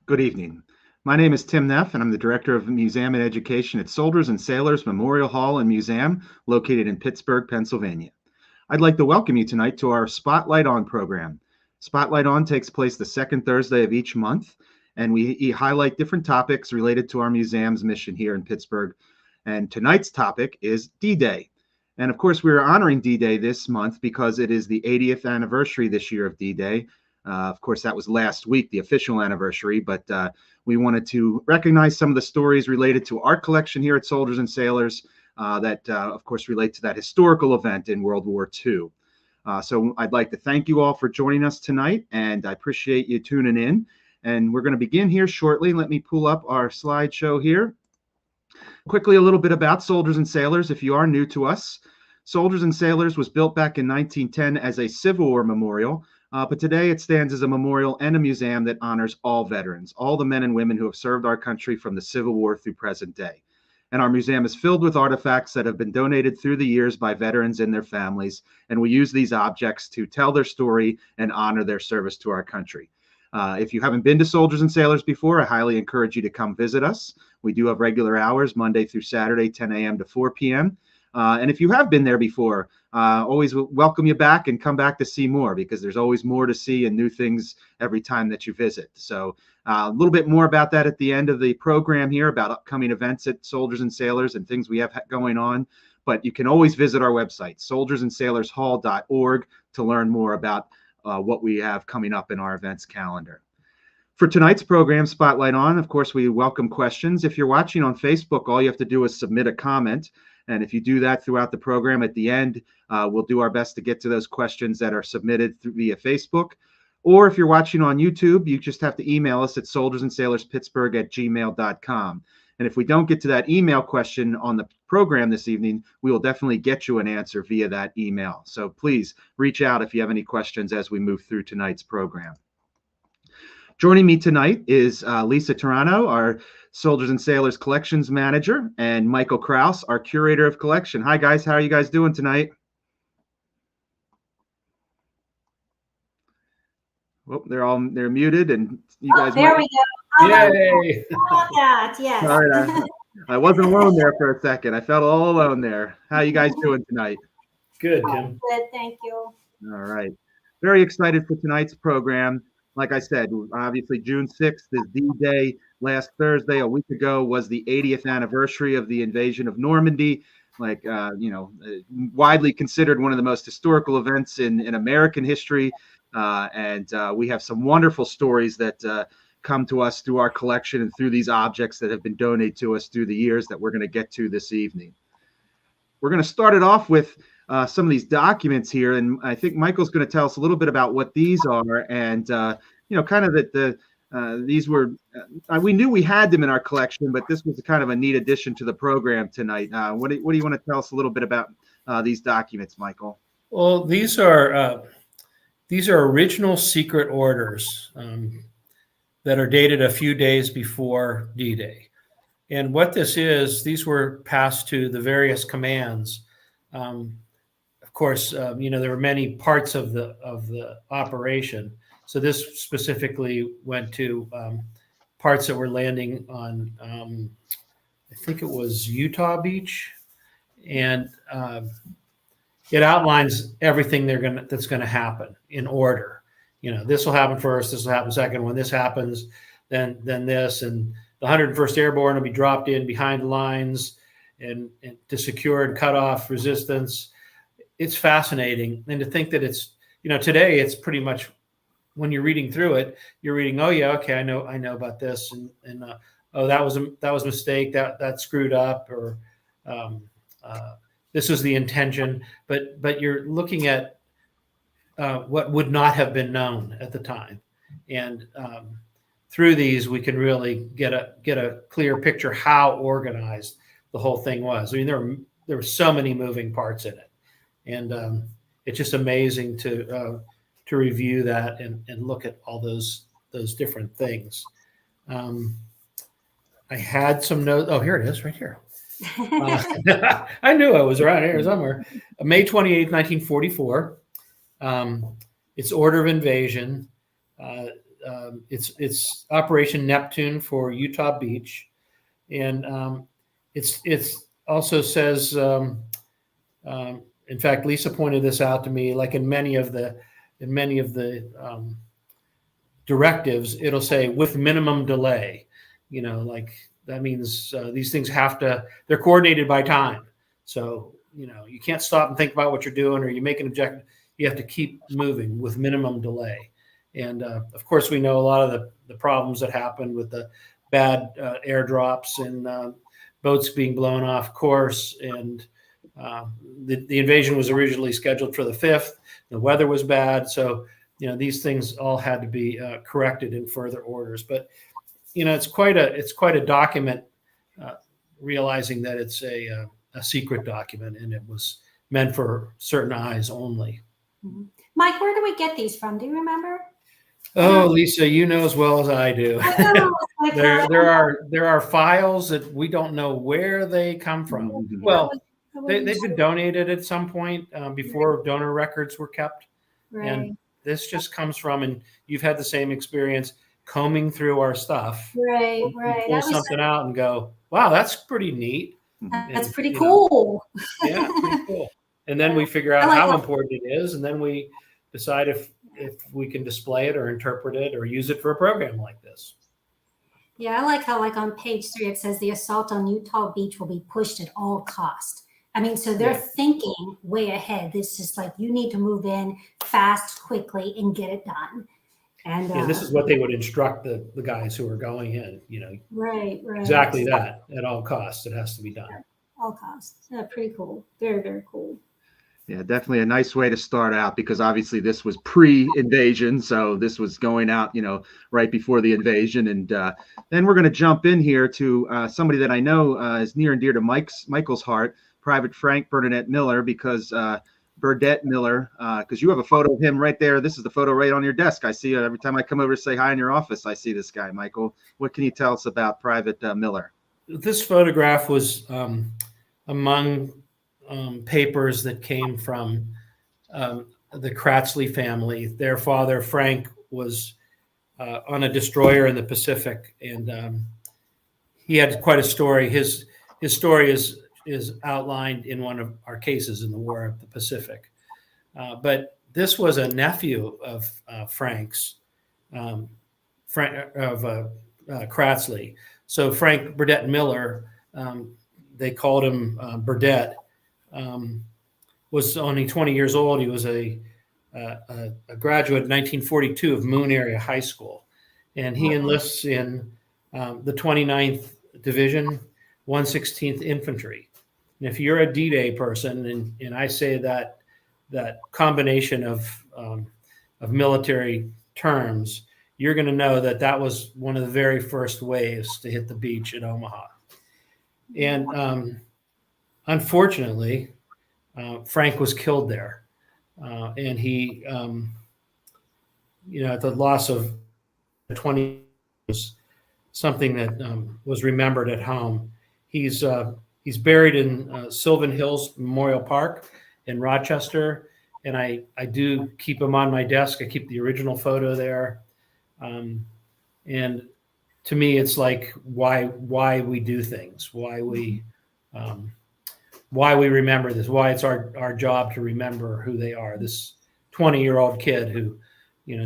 Good evening. My name is Tim Neff, and I'm the Director of Museum and Education at Soldiers and Sailors Memorial Hall and Museum, located in Pittsburgh, Pennsylvania. I'd like to welcome you tonight to our Spotlight On program. Spotlight On takes place the second Thursday of each month, and we highlight different topics related to our museum's mission here in Pittsburgh. And tonight's topic is D-Day. And of course, we're honoring D-Day this month because it is the 80th anniversary this year of D-Day. Of course, that was last week, the official anniversary, but we wanted to recognize some of the stories related to our collection here at Soldiers and Sailors that, of course, relate to that historical event in World War II. So I'd like to thank you all for joining us tonight, and I appreciate you tuning in. And we're going to begin here shortly. Let me pull up our slideshow here. Quickly, a little bit about Soldiers and Sailors, if you are new to us. Soldiers and Sailors was built back in 1910 as a Civil War memorial, but today it stands as a memorial and a museum that honors all veterans, all the men and women who have served our country from the Civil War through present day. And our museum is filled with artifacts that have been donated through the years by veterans and their families, and we use these objects to tell their story and honor their service to our country. If you haven't been to Soldiers and Sailors before, I highly encourage you to come visit us. We do have regular hours, Monday through Saturday, 10 a.m. to 4 p.m. And if you have been there before, always welcome you back and come back to see more, because there's always more to see and new things every time that you visit. So a little bit more about that at the end of the program here, about upcoming events at Soldiers and Sailors and things we have going on. But you can always visit our website, soldiersandsailorshall.org, to learn more about what we have coming up in our events calendar. For tonight's program, Spotlight On, of course, we welcome questions. If you're watching on Facebook, all you have to do is submit a comment. And if you do that throughout the program, at the end, we'll do our best to get to those questions that are submitted via Facebook. Or if you're watching on YouTube, you just have to email us at soldiersandsailorspittsburgh@gmail.com. And if we don't get to that email question on the program this evening, we will definitely get you an answer via that email. So please reach out if you have any questions as we move through tonight's program. Joining me tonight is Lisa Turano, our Soldiers and Sailors Collections Manager, and Michael Kraus, our Curator of Collection. Hi, guys. How are you guys doing tonight? Well, they're muted, and you guys. There we go. Yay! How about that? Yes. All right, I wasn't alone there for a second. I felt all alone there. How are you guys doing tonight? Good, Tim. Good, thank you. All right. Very excited for tonight's program. Like I said, obviously June 6th is D-Day. Last Thursday, a week ago, was the 80th anniversary of the invasion of Normandy. Widely considered one of the most historical events in American history. And we have some wonderful stories that come to us through our collection and through these objects that have been donated to us through the years that we're going to get to this evening. We're going to start it off with some of these documents here, and I think Michael's going to tell us a little bit about what these are, and kind of that these were we knew we had them in our collection, but this was kind of a neat addition to the program tonight. What do you want to tell us a little bit about these documents, Michael? Well, these are original secret orders that are dated a few days before D-Day. And what this is, these were passed to the various commands. Of course, there were many parts of the operation. So this specifically went to parts that were landing on, I think it was Utah Beach, and it outlines everything that's going to happen in order. This will happen first. This will happen second. When this happens, then this, and the 101st Airborne will be dropped in behind the lines and to secure and cut off resistance. It's fascinating. And to think that it's, today it's pretty much, when you're reading through it, you're reading, oh yeah, okay, I know about this, and oh, that was a mistake, that screwed up, or this was the intention. But you're looking at what would not have been known at the time, and through these, we can really get a clear picture how organized the whole thing was. I mean, there were so many moving parts in it, and it's just amazing to review that and look at all those different things. I had some notes. Oh, here it is, right here. I knew I was around here somewhere. May 28th, 1944. It's order of invasion. it's Operation Neptune for Utah Beach, and it's also says. In fact, Lisa pointed this out to me. Like in many of the directives, it'll say with minimum delay. Like that means these things they're coordinated by time. So you can't stop and think about what you're doing, or you make an objective. You have to keep moving with minimum delay. And of course, we know a lot of the problems that happened with the bad airdrops and boats being blown off course. And the invasion was originally scheduled for the 5th. The weather was bad. So, these things all had to be corrected in further orders. But, it's quite a document, realizing that it's a secret document and it was meant for certain eyes only. Mike, where do we get these from? Do you remember? Oh, Lisa, you know as well as I do. I know, like, There are files that we don't know where they come from. Well, they've been donated at some point before donor records were kept. right. And this just comes from, and you've had the same experience combing through our stuff. Right. You pull something out and go, wow, that's pretty neat. That's pretty cool. Yeah, pretty cool. And then we figure out how important it is, and then we decide if we can display it or interpret it or use it for a program like this. Yeah, I like how, like on page 3, it says the assault on Utah Beach will be pushed at all cost. I mean, so they're thinking way ahead. This is like, you need to move in fast, quickly, and get it done. And this is what they would instruct the guys who are going in, Right. Exactly that. At all costs, it has to be done. At all costs. Yeah, pretty cool. Very, very cool. Yeah, definitely a nice way to start out, because obviously this was pre-invasion. So this was going out, right before the invasion. And then we're going to jump in here to somebody that I know is near and dear to Michael's heart, Private Frank Bernadette Miller, because Burdette Miller, because you have a photo of him right there. This is the photo right on your desk. I see it every time I come over to say hi in your office. I see this guy, Michael. What can you tell us about Private Miller? This photograph was among papers that came from the Kratzley family. Their father, Frank, was on a destroyer in the Pacific, and he had quite a story. His story is outlined in one of our cases in the War of the Pacific. But this was a nephew of Frank's, Kratzley. So Frank Burdette Miller, they called him Burdette, was only 20 years old. He was a graduate in 1942 of Moon Area High School. And he enlists in the 29th Division, 116th Infantry. And if you're a D-Day person, and I say that combination of military terms, you're going to know that was one of the very first waves to hit the beach at Omaha. And unfortunately, Frank was killed there. And he, at the loss of 20 was something that was remembered at home. He's buried in Sylvan Hills Memorial Park in Rochester, and I do keep him on my desk. I keep the original photo there, and to me, it's like why we do things, why we remember this, why it's our job to remember who they are. This 20-year-old kid who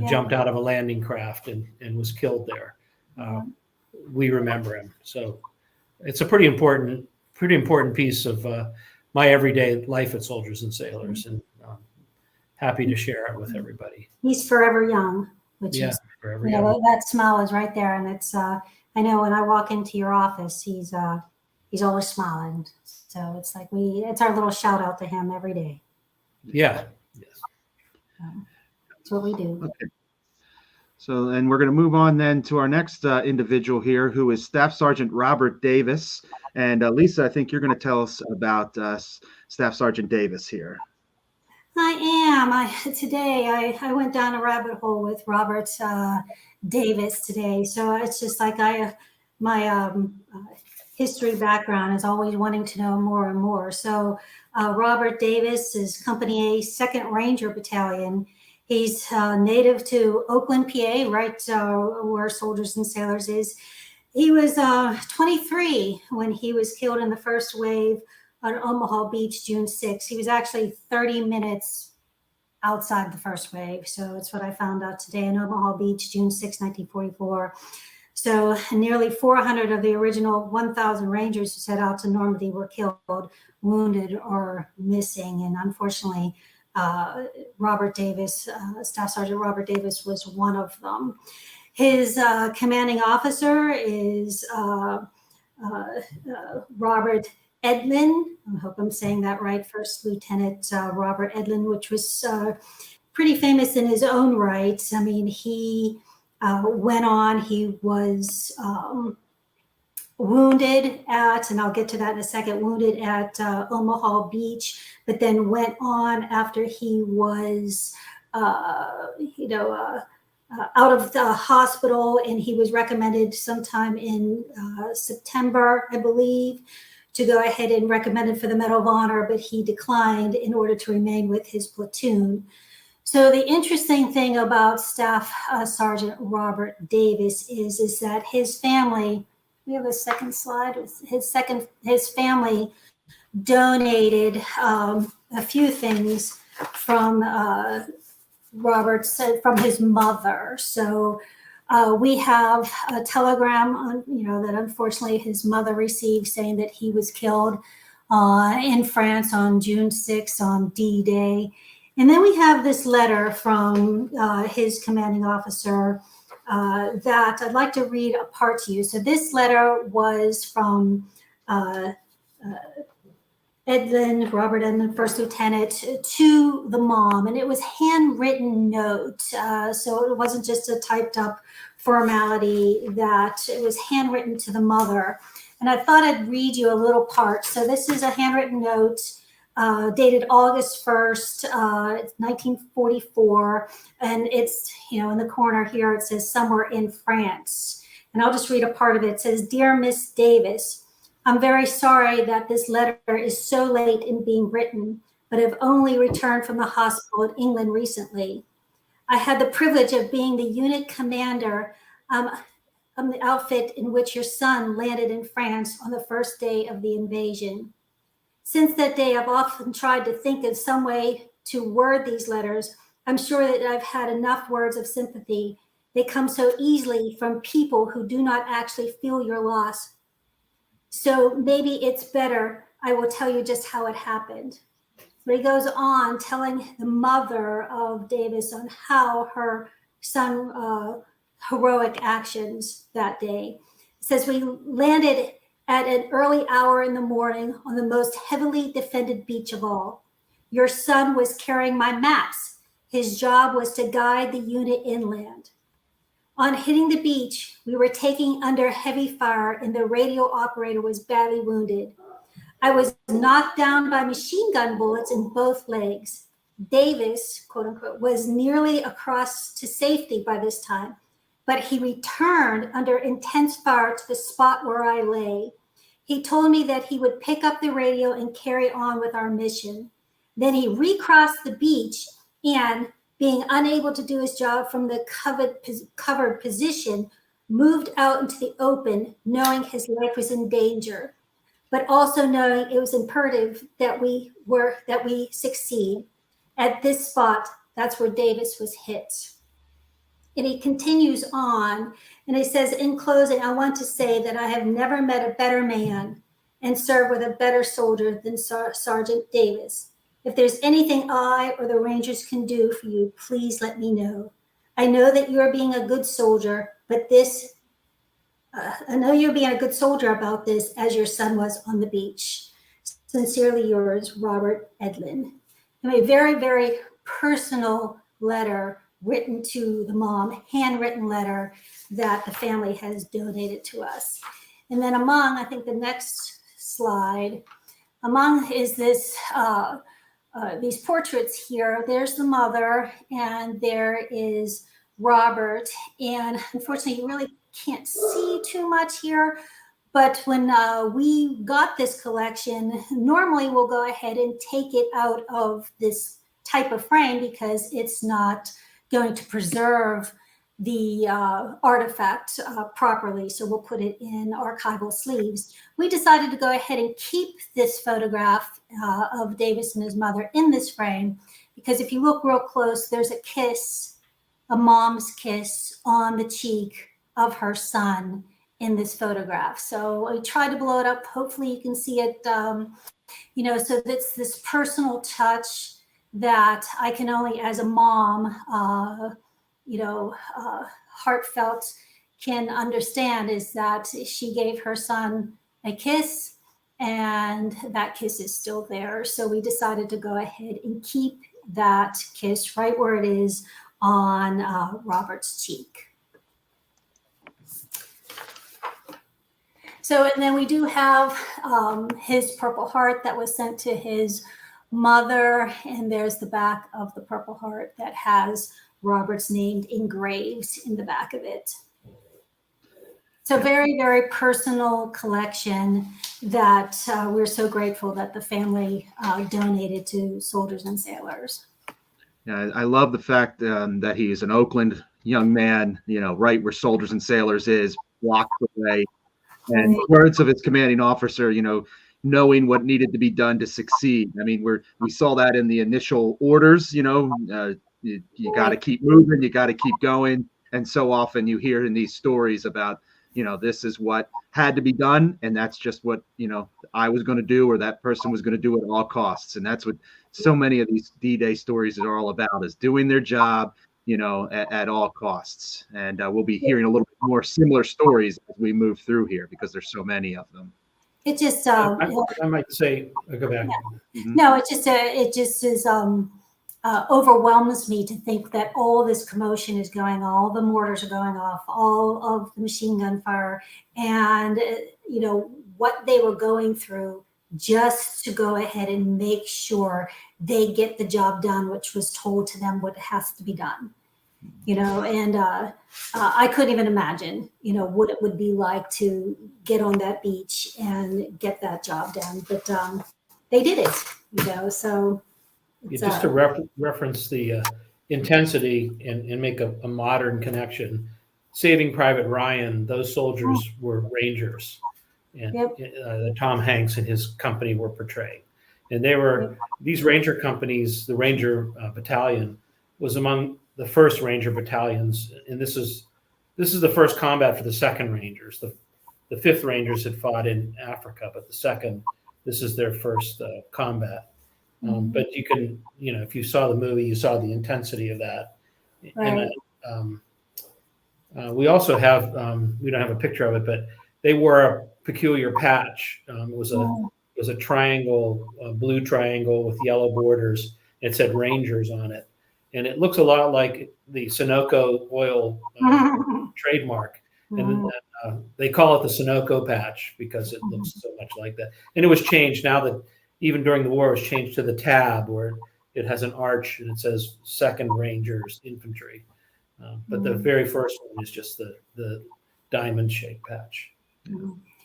jumped out of a landing craft and was killed there. We remember him, so it's a pretty important piece of my everyday life at Soldiers and Sailors, and happy to share it with everybody. He's forever young, which is forever young. That smile is right there, and it's I know when I walk into your office, he's always smiling. So it's like it's our little shout out to him every day. Yeah. Yes. That's what we do. Okay. So, and we're going to move on then to our next individual here, who is Staff Sergeant Robert Davis. And Lisa, I think you're going to tell us about Staff Sergeant Davis here. I am. Today I went down a rabbit hole with Robert Davis today. So it's just like my history background is always wanting to know more and more. So Robert Davis is Company A, 2nd Ranger Battalion. He's native to Oakland, PA, right where Soldiers and Sailors is. He was 23 when he was killed in the first wave on Omaha Beach, June 6th. He was actually 30 minutes outside the first wave. So it's what I found out today in Omaha Beach, June 6, 1944. So nearly 400 of the original 1,000 Rangers who set out to Normandy were killed, wounded, or missing. And unfortunately, Robert Davis, Staff Sergeant Robert Davis, was one of them. His commanding officer is Robert Edlin. I hope I'm saying that right. First Lieutenant Robert Edlin, which was pretty famous in his own right. I mean, he went on, he was wounded at, and I'll get to that in a second, wounded at Omaha Beach, but then went on after he was, out of the hospital, and he was recommended sometime in September, I believe, to go ahead and recommended for the Medal of Honor, but he declined in order to remain with his platoon. So the interesting thing about Staff Sergeant Robert Davis is that his family, we have a second slide, his family donated a few things from Robert said from his mother. So we have a telegram on, that unfortunately his mother received saying that he was killed in France on June 6th on D-Day. And then we have this letter from his commanding officer that I'd like to read a part to you. So this letter was from Robert Edlin, First Lieutenant, to the mom, and it was handwritten note. So it wasn't just a typed up formality, that it was handwritten to the mother. And I thought I'd read you a little part. So this is a handwritten note dated August 1st, 1944. And it's, in the corner here, it says somewhere in France. And I'll just read a part of it. It says, "Dear Miss Davis, I'm very sorry that this letter is so late in being written, but have only returned from the hospital in England recently. I had the privilege of being the unit commander of the outfit in which your son landed in France on the first day of the invasion. Since that day, I've often tried to think of some way to word these letters. I'm sure that I've had enough words of sympathy. They come so easily from people who do not actually feel your loss. So maybe it's better I will tell you just how it happened." So he goes on telling the mother of Davis on how her son heroic actions that day. It says, "We landed at an early hour in the morning on the most heavily defended beach of all. Your son was carrying my maps. His job was to guide the unit inland. On hitting the beach, we were taking under heavy fire and the radio operator was badly wounded. I was knocked down by machine gun bullets in both legs. Davis, quote unquote, was nearly across to safety by this time, but he returned under intense fire to the spot where I lay. He told me that he would pick up the radio and carry on with our mission. Then he recrossed the beach and, being unable to do his job from the covered position, moved out into the open, knowing his life was in danger, but also knowing it was imperative that we succeed. At this spot, that's where Davis was hit." And he continues on, and he says, "In closing, I want to say that I have never met a better man and served with a better soldier than Sergeant Davis. If there's anything I or the Rangers can do for you, please let me know. I know that you're being a good soldier, but I know you're being a good soldier about this, as your son was on the beach. Sincerely yours, Robert Edlin." And a very, very personal letter written to the mom, handwritten letter that the family has donated to us. And then among, I think the next slide, among is this, these portraits here. There's the mother and there is Robert. And unfortunately, you really can't see too much here. But when we got this collection, normally we'll go ahead and take it out of this type of frame because it's not going to preserve the artifact properly, so we'll put it in archival sleeves. We decided to go ahead and keep this photograph of Davis and his mother in this frame, because if you look real close, there's a kiss, a mom's kiss on the cheek of her son in this photograph. So I tried to blow it up. Hopefully you can see it, so that's this personal touch that I can only, as a mom, heartfelt can understand, is that she gave her son a kiss, and that kiss is still there. So we decided to go ahead and keep that kiss right where it is on Robert's cheek. So, and then we do have his Purple Heart that was sent to his mother, and there's the back of the Purple Heart that has Robert's name engraved in the back of it. So very, very personal collection that we're so grateful that the family donated to Soldiers and Sailors. Yeah, I love the fact that he's an Oakland young man, right where Soldiers and Sailors is, blocks away. And words of his commanding officer, knowing what needed to be done to succeed. I mean, we saw that in the initial orders, you got to keep moving, you got to keep going. And so often you hear in these stories about, this is what had to be done. And that's just what, I was going to do, or that person was going to do at all costs. And that's what so many of these D-Day stories are all about, is doing their job, at all costs. And we'll be hearing a little bit more similar stories as we move through here, because there's so many of them. It just, I might say, go back. Yeah. No, it just is, overwhelms me to think that all this commotion is going on, all the mortars are going off, all of the machine gun fire, and, what they were going through just to go ahead and make sure they get the job done, which was told to them what has to be done. And I couldn't even imagine, what it would be like to get on that beach and get that job done. But they did it, so. Just to reference the intensity and make a modern connection, Saving Private Ryan, those soldiers were Rangers. And Tom Hanks and his company were portrayed. And they were, these Ranger companies, the Ranger Battalion was among the first Ranger battalions, and this is the first combat for the second Rangers. The fifth Rangers had fought in Africa, but the second, this is their first combat. But you can, if you saw the movie, you saw the intensity of that. Right. And we also have, we don't have a picture of it, but they wore a peculiar patch. It was a triangle, a blue triangle with yellow borders. It said Rangers on it. And it looks a lot like the Sunoco oil trademark. And they call it the Sunoco patch because it looks so much like that. And it was changed now that even during the war, it was changed to the tab, where it has an arch and it says 2nd Rangers Infantry. But the very first one is just the diamond-shaped patch.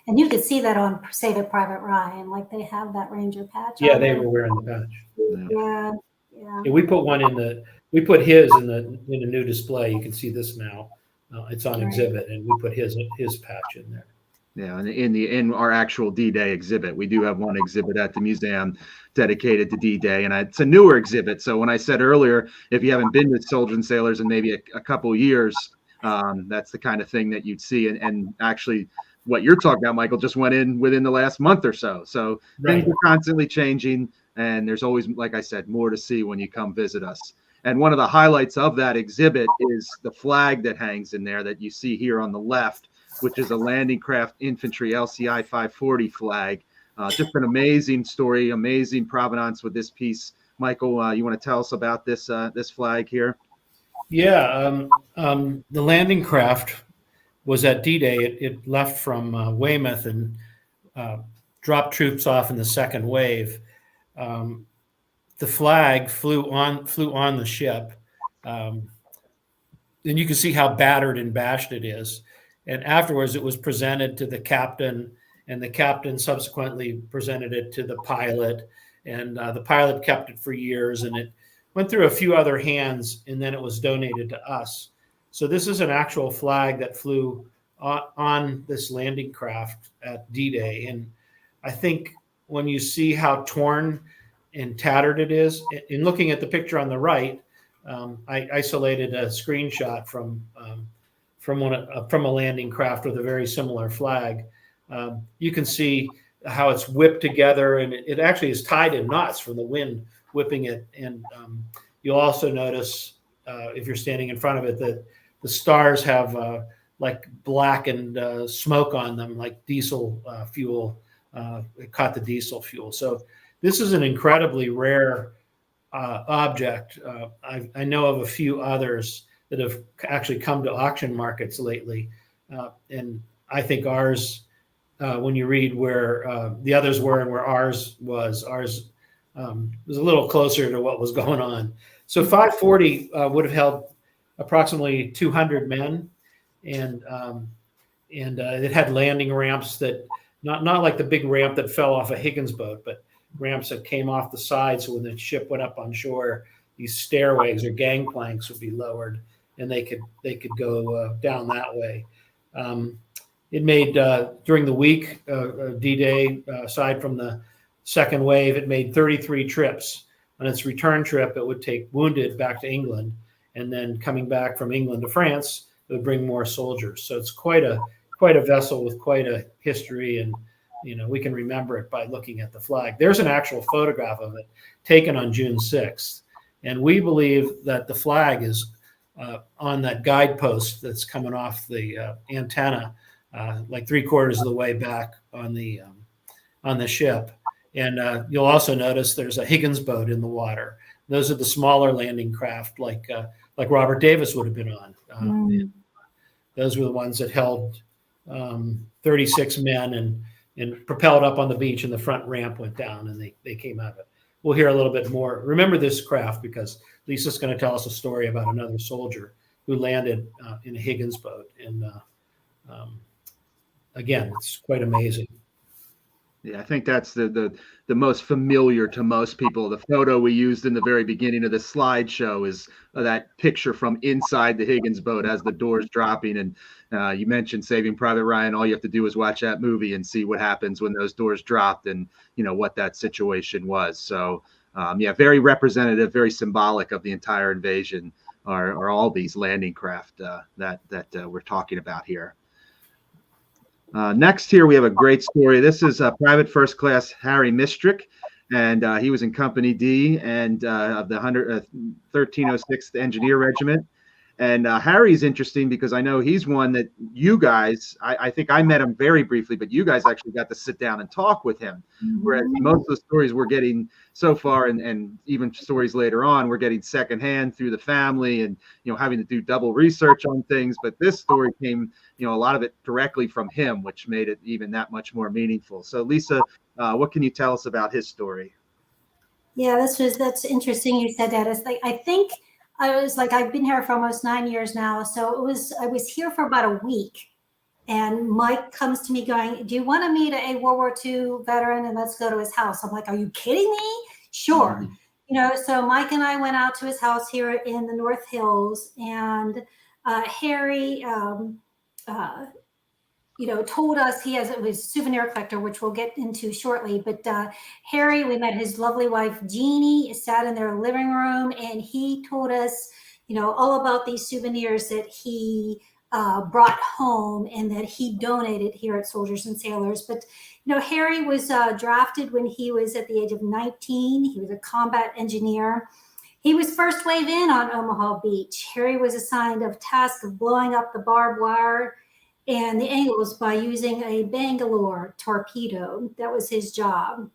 And you could see that on Saving Private Ryan, like they have that Ranger patch. Yeah, they were wearing the patch. Yeah. We put one we put his in a new display. You can see this now. It's on exhibit, and we put his patch in there. Yeah, and in our actual D-Day exhibit, we do have one exhibit at the museum dedicated to D-Day, and it's a newer exhibit. So when I said earlier, if you haven't been to Soldiers and Sailors in maybe a couple of years, that's the kind of thing that you'd see. And actually, what you're talking about, Michael, just went in within the last month or so. So things are constantly changing, and there's always, like I said, more to see when you come visit us. And one of the highlights of that exhibit is the flag that hangs in there that you see here on the left, which is a Landing Craft Infantry LCI 540 flag. Just an amazing story, amazing provenance with this piece. Michael, you want to tell us about this flag here? Yeah, the Landing Craft was at D-Day. It left from Weymouth and dropped troops off in the second wave. The flag flew on the ship, and you can see how battered and bashed it is. And afterwards, it was presented to the captain, and the captain subsequently presented it to the pilot, and the pilot kept it for years. And it went through a few other hands, and then it was donated to us. So this is an actual flag that flew on this landing craft at D-Day. And I think when you see how torn and tattered it is, in looking at the picture on the right, I isolated a screenshot from a landing craft with a very similar flag. You can see how it's whipped together, and it actually is tied in knots from the wind whipping it. And you'll also notice, if you're standing in front of it, that the stars have like blackened smoke on them, like diesel fuel. It caught the diesel fuel. So this is an incredibly rare object. I know of a few others that have actually come to auction markets lately. And I think ours, when you read where the others were and where ours was a little closer to what was going on. So 540 would have held approximately 200 men, and it had landing ramps that not like the big ramp that fell off a Higgins boat, but ramps that came off the side. So when the ship went up on shore, these stairways or gangplanks would be lowered, and they could go down that way. It made during the week D-Day, aside from the second wave, it made 33 trips. On its return trip, it would take wounded back to England, and then coming back from England to France, it would bring more soldiers. So it's quite a vessel with quite a history, and we can remember it by looking at the flag. There's an actual photograph of it taken on June 6th, and we believe that the flag is on that guidepost that's coming off the antenna, like 3/4 of the way back on the ship. And you'll also notice there's a Higgins boat in the water. Those are the smaller landing craft, like Robert Davis would have been on. Those were the ones that held 36 men and propelled up on the beach, and the front ramp went down, and they came out of it. We'll hear a little bit more. Remember this craft, because Lisa's going to tell us a story about another soldier who landed in a Higgins boat. And again, it's quite amazing. Yeah, I think that's the most familiar to most people. The photo we used in the very beginning of the slideshow is that picture from inside the Higgins boat as the doors dropping. And you mentioned Saving Private Ryan. All you have to do is watch that movie and see what happens when those doors dropped, and what that situation was. So yeah, very representative, very symbolic of the entire invasion are all these landing craft that we're talking about here. Next here, we have a great story. This is Private First Class Harry Mistrick, and he was in Company D and of the 1306th Engineer Regiment. And Harry's interesting because I know he's one that you guys, I think I met him very briefly, but you guys actually got to sit down and talk with him. Whereas most of the stories we're getting so far, and even stories later on, we're getting secondhand through the family and, having to do double research on things. But this story came, a lot of it directly from him, which made it even that much more meaningful. So Lisa, what can you tell us about his story? Yeah, that's interesting. You said that. It's like, I think I've been here for almost 9 years now. So I was here for about a week, and Mike comes to me going, "Do you want to meet a World War II veteran? And let's go to his house." I'm like, "Are you kidding me?" Sure. So Mike and I went out to his house here in the North Hills, and Harry, told us he was a souvenir collector, which we'll get into shortly. But Harry, we met his lovely wife, Jeannie, sat in their living room, and he told us, all about these souvenirs that he brought home and that he donated here at Soldiers and Sailors. But, Harry was drafted when he was at the age of 19. He was a combat engineer. He was first wave in on Omaha Beach. Harry was assigned a task of blowing up the barbed wire and the angles by using a Bangalore torpedo. That was his job.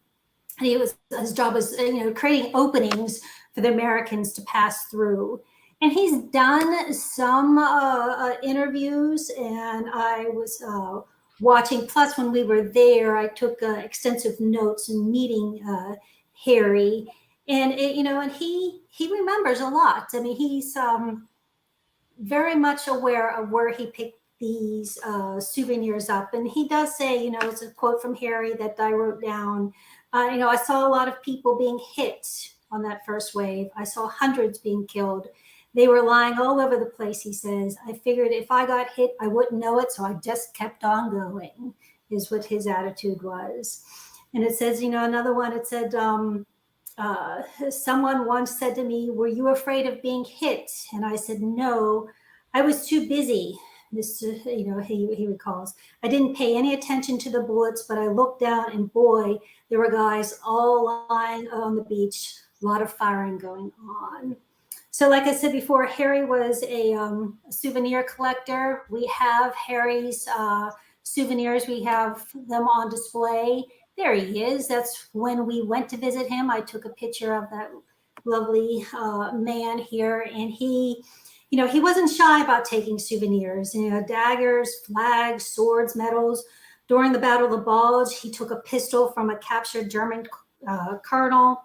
And his job was, creating openings for the Americans to pass through. And he's done some interviews, and I was watching. Plus, when we were there, I took extensive notes in meeting Harry. And and he remembers a lot. I mean, he's very much aware of where he picked these souvenirs up. And he does say, it's a quote from Harry that I wrote down. I saw a lot of people being hit on that first wave. I saw hundreds being killed. They were lying all over the place, he says. I figured if I got hit, I wouldn't know it, so I just kept on going, is what his attitude was. And it says, another one, it said, someone once said to me, "Were you afraid of being hit?" And I said, "No, I was too busy." This, he recalls. "I didn't pay any attention to the bullets, but I looked down and boy, there were guys all lying on the beach, a lot of firing going on." So like I said before, Harry was a souvenir collector. We have Harry's souvenirs. We have them on display. There he is. That's when we went to visit him. I took a picture of that lovely man here, and he wasn't shy about taking souvenirs, daggers, flags, swords, medals. During the Battle of the Bulge, he took a pistol from a captured German colonel.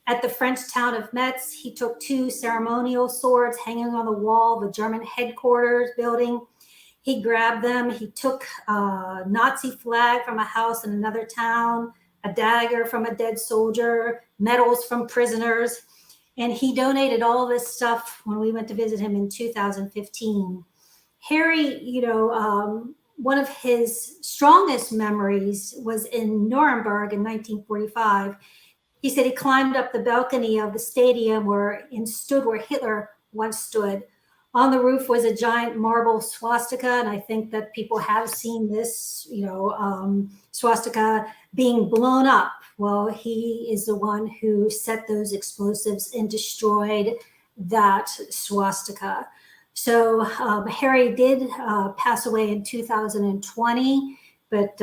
At the French town of Metz, he took 2 ceremonial swords hanging on the wall of the German headquarters building. He grabbed them. He took a Nazi flag from a house in another town, a dagger from a dead soldier, medals from prisoners. And he donated all this stuff when we went to visit him in 2015. Harry, one of his strongest memories was in Nuremberg in 1945. He said he climbed up the balcony of the stadium and stood where Hitler once stood. On the roof was a giant marble swastika, and I think that people have seen this, swastika being blown up. Well, he is the one who set those explosives and destroyed that swastika. So Harry did pass away in 2020. But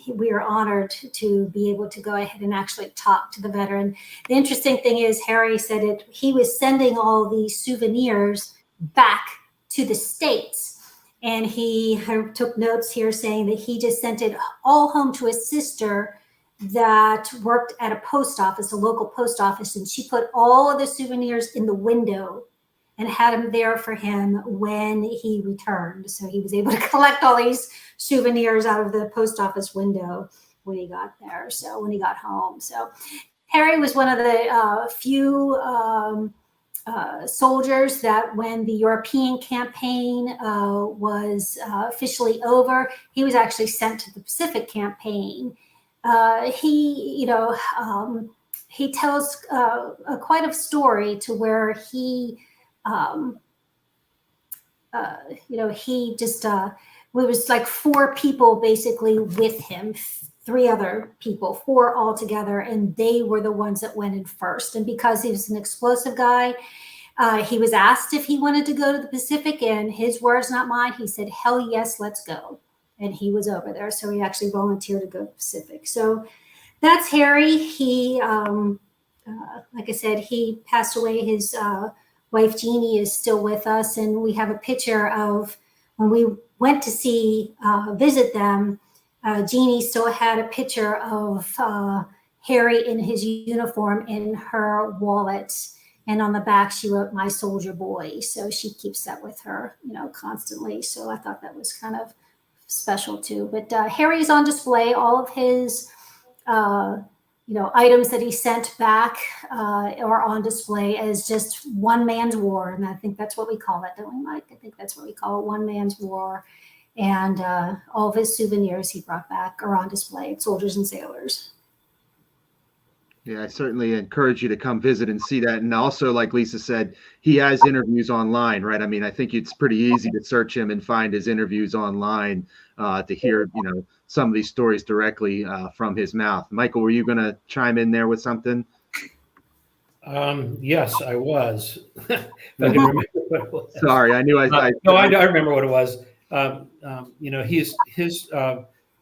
we are honored to be able to go ahead and actually talk to the veteran. The interesting thing is, Harry said he was sending all these souvenirs back to the States. And he took notes here saying that he just sent it all home to his sister that worked at a post office, a local post office. And she put all of the souvenirs in the window and had them there for him when he returned. So he was able to collect all these souvenirs out of the post office window when he got there. So when he got home. So Harry was one of the few soldiers that when the European campaign was officially over, he was actually sent to the Pacific campaign. He tells quite a story to where he he just it was like 4 people basically with him, 3 other people, 4 altogether, and they were the ones that went in first. And because he was an explosive guy, he was asked if he wanted to go to the Pacific, and his words, not mine, he said, "Hell yes, let's go." And he was over there, so he actually volunteered to go to the Pacific. So that's Harry. He like I said, he passed away. His wife Jeannie is still with us, and we have a picture of when we went to visit them. Jeannie still had a picture of Harry in his uniform in her wallet, and on the back she wrote "My Soldier Boy." So she keeps that with her, constantly. So I thought that was kind of special too. But Harry is on display. All of his items that he sent back are on display as just one man's war. And I think that's what we call it, don't we, Mike? I think that's what we call it, one man's war. And all of his souvenirs he brought back are on display at Soldiers and Sailors. Yeah, I certainly encourage you to come visit and see that. And also, like Lisa said, he has interviews online, right? I mean, I think it's pretty easy to search him and find his interviews online to hear, some of these stories directly from his mouth. Michael, were you going to chime in there with something? Yes, I was. If I can remember what it was. Sorry, I knew I remember what it was. His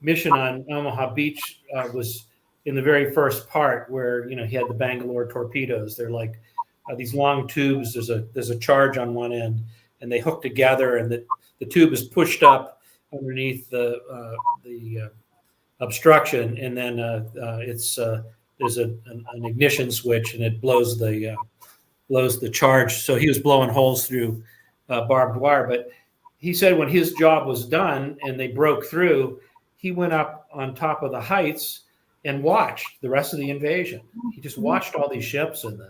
mission on Omaha Beach was in the very first part where, he had the Bangalore torpedoes. They're like these long tubes. There's a charge on one end, and they hook together, and the tube is pushed up underneath the obstruction, and then there's an ignition switch, and it blows the charge. So he was blowing holes through barbed wire. But he said when his job was done and they broke through, he went up on top of the heights and watched the rest of the invasion. He just watched all these ships and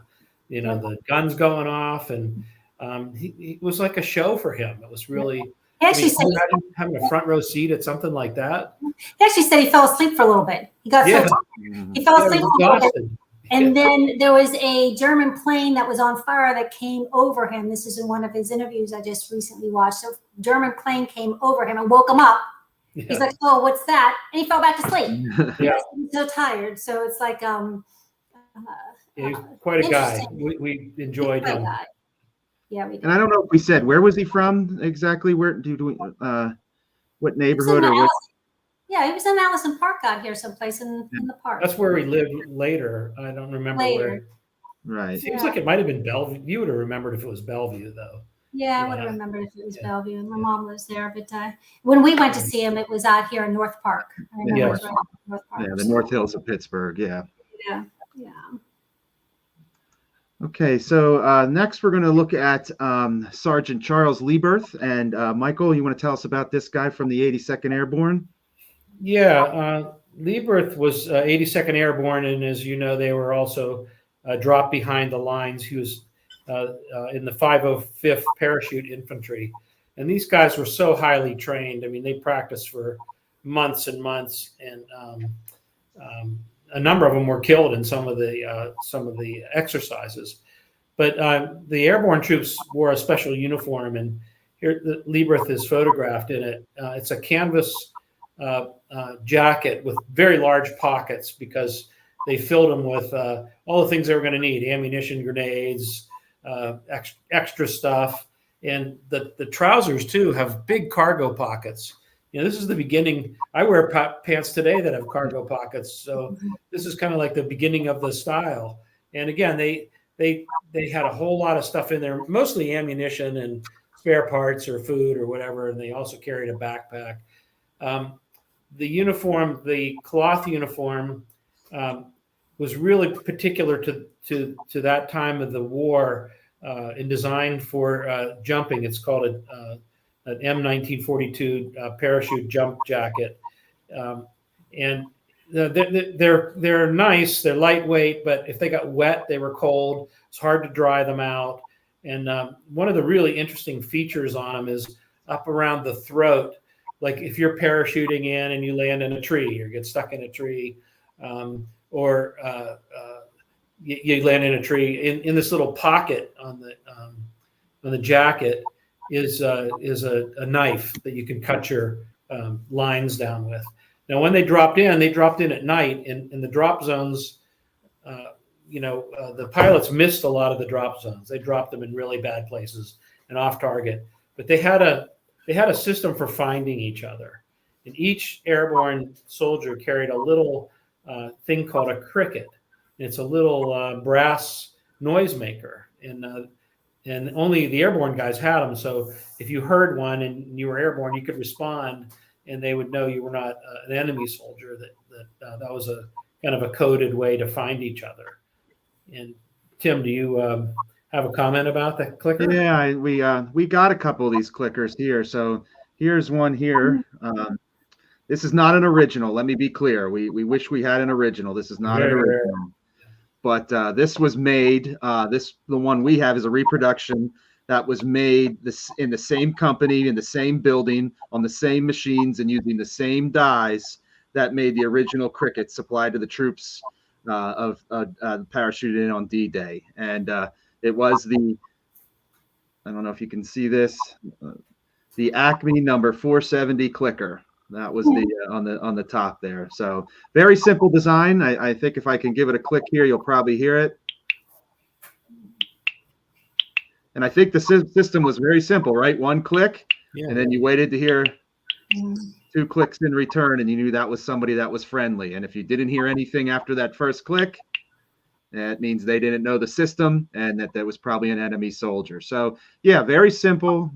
the guns going off, and it was like a show for him. It was really. He actually said having a front row seat at something like that. He actually said he fell asleep for a little bit. He got so tired. He fell asleep for a little bit. And then there was a German plane that was on fire that came over him. This is in one of his interviews I just recently watched. So German plane came over him and woke him up. Yeah. He's like, "Oh, what's that?" And he fell back to sleep. Yeah. He was so tired. So it's like he's quite a guy. We enjoyed him. Yeah, we did. And I don't know if we said, where was he from exactly? Where do we what neighborhood or what? Yeah, he was in Allison Park out here someplace in the park. That's where he lived later. I don't remember where. Right. Seems like it might have been Bellevue. You would have remembered if it was Bellevue, though. Yeah, I would have remembered if it was Bellevue. And my mom lives there. But when we went to see him, it was out here in North Park. I remember it was right North Park. Yeah, the North Hills of Pittsburgh. Yeah. Yeah. Okay, so next we're going to look at Sergeant Charles Lieberth. And Michael, you want to tell us about this guy from the 82nd Airborne? Yeah, Lieberth was 82nd Airborne, and as you know, they were also dropped behind the lines. He was in the 505th Parachute Infantry, and these guys were so highly trained. I mean, they practiced for months and months, and a number of them were killed in some of the exercises. But the airborne troops wore a special uniform, and here Lieberth is photographed in it. It's a canvas jacket with very large pockets because they filled them with all the things they were going to need: ammunition, grenades, extra stuff, and the trousers too have big cargo pockets. You know, this is the beginning. I wear pants today that have cargo pockets, so this is kind of like the beginning of the style. And again, they had a whole lot of stuff in there, mostly ammunition and spare parts or food or whatever, and they also carried a backpack. The uniform, the cloth uniform, was really particular to that time of the war and designed for jumping. It's called an M1942 parachute jump jacket, and they're nice. They're lightweight, but if they got wet, they were cold. It's hard to dry them out. And one of the really interesting features on them is up around the throat. Like if you're parachuting in and you land in a tree or get stuck in a tree, or you land in a tree, in this little pocket on the jacket is a knife that you can cut your lines down with. Now, when they dropped in at night, in the drop zones. The pilots missed a lot of the drop zones. They dropped them in really bad places and off target, but they had a system for finding each other. And each airborne soldier carried a little thing called a cricket. It's a little brass noisemaker, and only the airborne guys had them. So if you heard one and you were airborne, you could respond, and they would know you were not an enemy soldier. That was a kind of a coded way to find each other. And Tim, do you have a comment about that clicker? Yeah, we got a couple of these clickers here. So here's one here. This is not an original. Let me be clear. We wish we had an original. This is not an original. Rare. But this was made. The one we have is a reproduction that was made in the same company, in the same building, on the same machines, and using the same dies that made the original cricket supplied to the troops of parachuted in on D-Day. And it was I don't know if you can see this, the Acme number 470 clicker. That was on the top there. So very simple design. I think if I can give it a click here, you'll probably hear it. And I think the system was very simple, right? One click, and then you waited to hear 2 clicks in return, and you knew that was somebody that was friendly. And if you didn't hear anything after that first click, that means they didn't know the system and that was probably an enemy soldier. So yeah, very simple.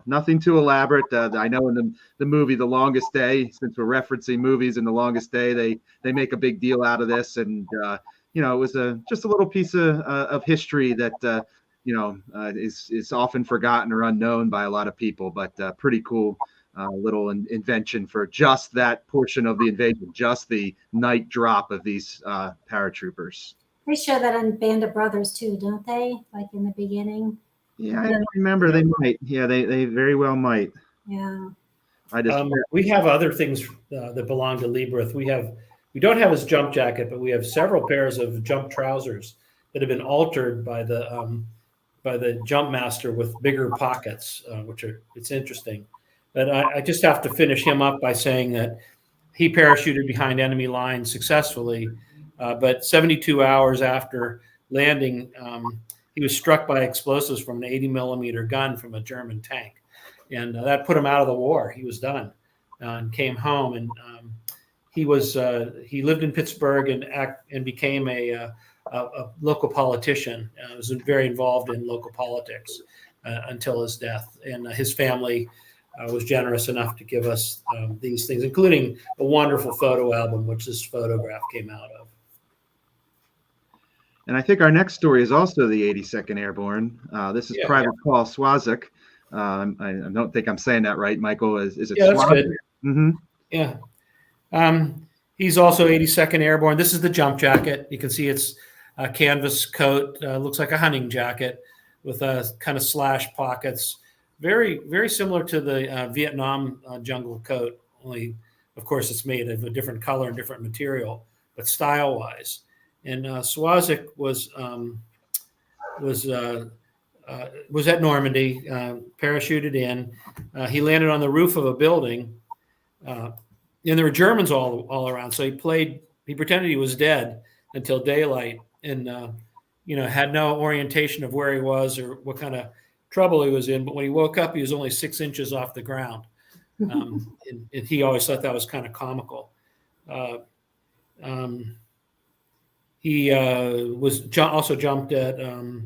Nothing too elaborate. I know in the movie The Longest Day, since we're referencing movies in The Longest Day, they make a big deal out of this, and it was just a little piece of history that is often forgotten or unknown by a lot of people, but pretty cool little invention for just that portion of the invasion, just the night drop of these paratroopers. They show that on Band of Brothers too, don't they? Like in the beginning. Yeah, I remember they might. Yeah, they very well might. Yeah. We have other things that belong to Lieberth. We don't have his jump jacket, but we have several pairs of jump trousers that have been altered by the jump master with bigger pockets, it's interesting. But I just have to finish him up by saying that he parachuted behind enemy lines successfully, but 72 hours after landing, he was struck by explosives from an 80 millimeter gun from a German tank. And that put him out of the war. He was done and came home. And he lived in Pittsburgh and became a local politician. Was very involved in local politics until his death. And his family was generous enough to give us these things, including a wonderful photo album, which this photograph came out of. And I think our next story is also the 82nd Airborne. This is Private Paul Swazik. I don't think I'm saying that right, Michael. Is it? Yeah, that's good. Mm-hmm. Yeah. He's also 82nd Airborne. This is the jump jacket. You can see it's a canvas coat. Looks like a hunting jacket with kind of slash pockets. Very, very similar to the Vietnam jungle coat. Only, of course, it's made of a different color and different material, but style-wise. And Swazik was at Normandy, parachuted in. He landed on the roof of a building, and there were Germans all around. So he pretended he was dead until daylight, and had no orientation of where he was or what kind of trouble he was in. But when he woke up, he was only 6 inches off the ground, and he always thought that was kind of comical. He also jumped into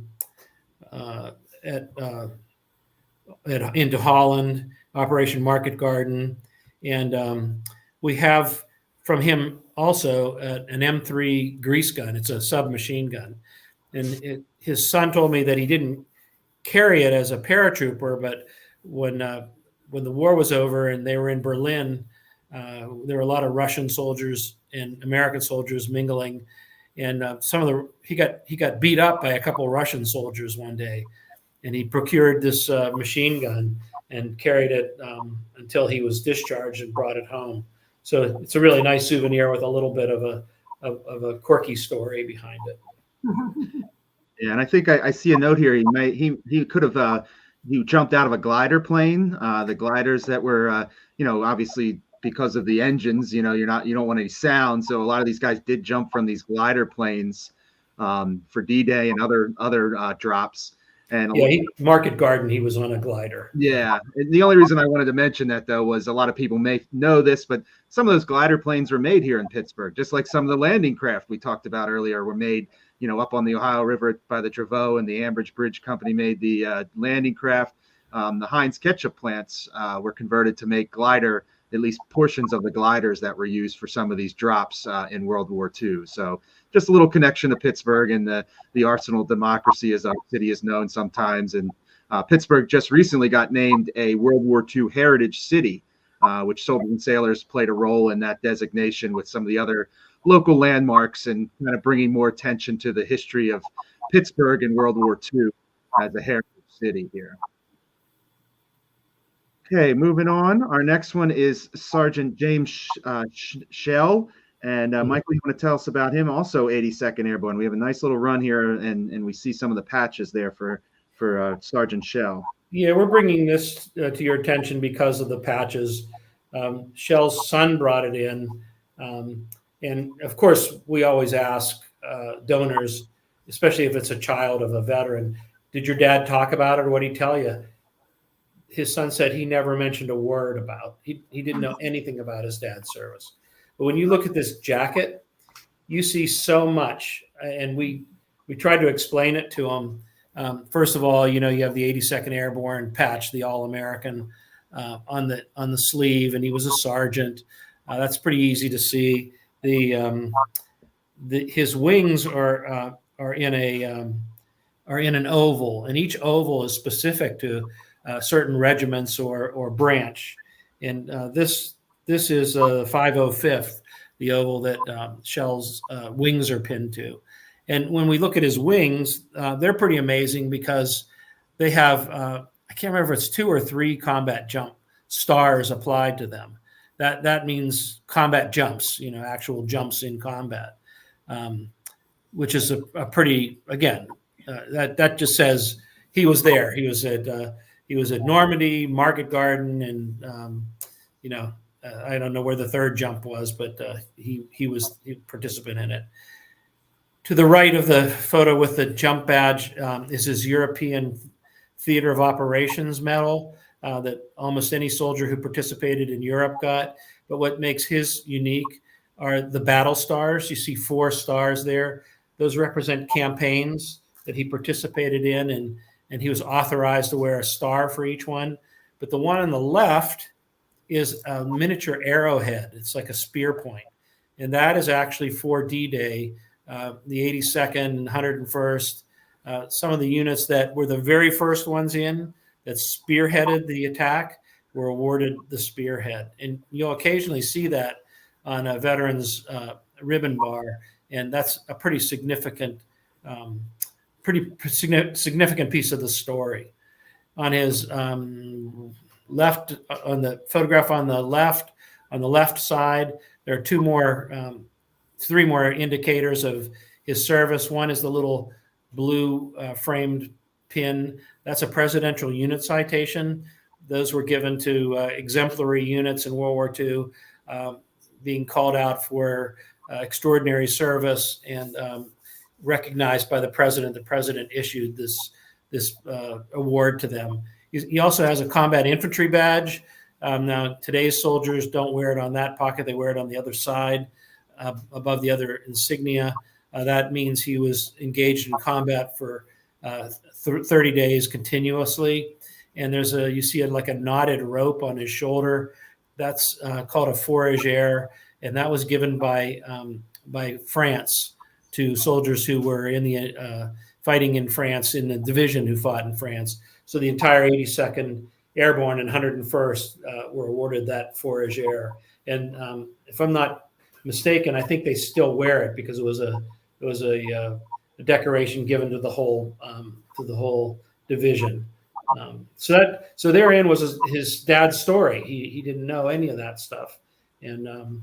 Holland, Operation Market Garden, and we have from him also an M3 grease gun. It's a submachine gun, and his son told me that he didn't carry it as a paratrooper, but when the war was over and they were in Berlin, there were a lot of Russian soldiers and American soldiers mingling. And he got beat up by a couple of Russian soldiers one day, and he procured this machine gun and carried it until he was discharged and brought it home. So it's a really nice souvenir with a little bit of a quirky story behind it. Yeah, and I think I see a note here. He could have he jumped out of a glider plane. The gliders that were obviously, because of the engines, you don't want any sound. So a lot of these guys did jump from these glider planes for D-Day and other drops. And Market Garden, he was on a glider. Yeah. And the only reason I wanted to mention that, though, was a lot of people may know this, but some of those glider planes were made here in Pittsburgh, just like some of the landing craft we talked about earlier were made, up on the Ohio River by the Trevaux, and the Ambridge Bridge Company made the landing craft. The Heinz ketchup plants were converted to make at least portions of the gliders that were used for some of these drops in World War II. So just a little connection to Pittsburgh and the arsenal democracy, as our city is known sometimes. And Pittsburgh just recently got named a World War II Heritage City, which soldiers and sailors played a role in that designation with some of the other local landmarks and kind of bringing more attention to the history of Pittsburgh in World War II as a heritage city here. Okay, moving on. Our next one is Sergeant James Schell. And Michael, you want to tell us about him? Also 82nd Airborne. We have a nice little run here, and we see some of the patches there for Sergeant Schell. Yeah, we're bringing this to your attention because of the patches. Schell's son brought it in. And, of course, we always ask donors, especially if it's a child of a veteran, did your dad talk about it, or what did he tell you? His son said he never mentioned a word about. He didn't know anything about his dad's service. But when you look at this jacket, you see so much. And we tried to explain it to him. First of all, you have the 82nd Airborne patch, the All-American on the sleeve, and he was a sergeant. That's pretty easy to see. His wings are in an oval, and each oval is specific to certain regiments or branch. And this is 505th, the oval that Shell's wings are pinned to. And when we look at his wings, they're pretty amazing because they have, I can't remember if it's 2 or 3 combat jump stars applied to them. That means combat jumps, actual jumps in combat, which is a pretty, again, that just says he was there. He was at Normandy, Market Garden, and I don't know where the third jump was, but he was a participant in it. To the right of the photo with the jump badge is his European Theater of Operations medal that almost any soldier who participated in Europe got. But what makes his unique are the battle stars. You see 4 stars there. Those represent campaigns that he participated in, and he was authorized to wear a star for each one. But the one on the left is a miniature arrowhead. It's like a spear point. And that is actually for D-Day, the 82nd, 101st, some of the units that were the very first ones in that spearheaded the attack were awarded the spearhead. And you'll occasionally see that on a veteran's ribbon bar. And that's a pretty significant piece of the story. On his left, on the photograph on the left side, there are 3 more indicators of his service. One is the little blue framed pin. That's a presidential unit citation. Those were given to exemplary units in World War II, being called out for extraordinary service and recognized by the president. The president issued this award to them. He also has a combat infantry badge. Now, today's soldiers don't wear it on that pocket. They wear it on the other side, above the other insignia. That means he was engaged in combat for 30 days continuously. And you see like a knotted rope on his shoulder. That's called a fourragère, and that was given by France to soldiers who were in the fighting in France, in the division who fought in France. So the entire 82nd Airborne and 101st were awarded that fourragère. And if I'm not mistaken, I think they still wear it because it was a decoration given to the whole division. So therein was his dad's story. He didn't know any of that stuff, and